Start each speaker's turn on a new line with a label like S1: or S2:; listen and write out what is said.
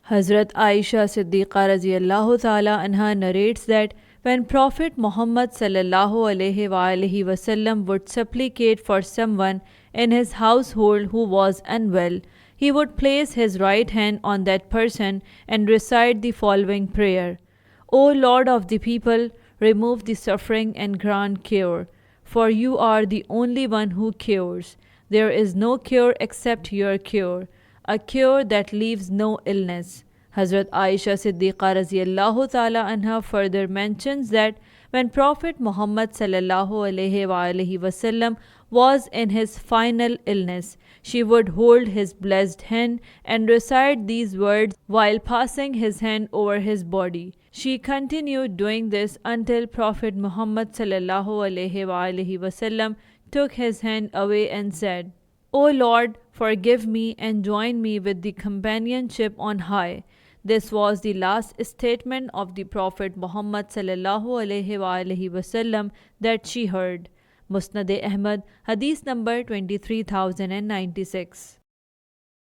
S1: Hazrat Aisha Siddiqa radiallahu ta'ala anha narrates that when Prophet Muhammad sallallahu alaihi wasallam would supplicate for someone in his household who was unwell, he would place his right hand on that person and recite the following prayer: O Lord of the people, remove the suffering and grant cure, for you are the only one who cures. There is no cure except your cure, a cure that leaves no illness. Hazrat Aisha Siddiqa radiallahu ta'ala anha further mentions that when Prophet Muhammad sallallahu alaihi wasallam was in his final illness, she would hold his blessed hand and recite these words while passing his hand over his body. She continued doing this until Prophet Muhammad sallallahu alaihi wasallam took his hand away and said, O Lord, forgive me and join me with the companionship on high. This was the last statement of the Prophet Muhammad sallallahu alaihi wasallam that she heard. Musnad Ahmad, Hadith number 23096.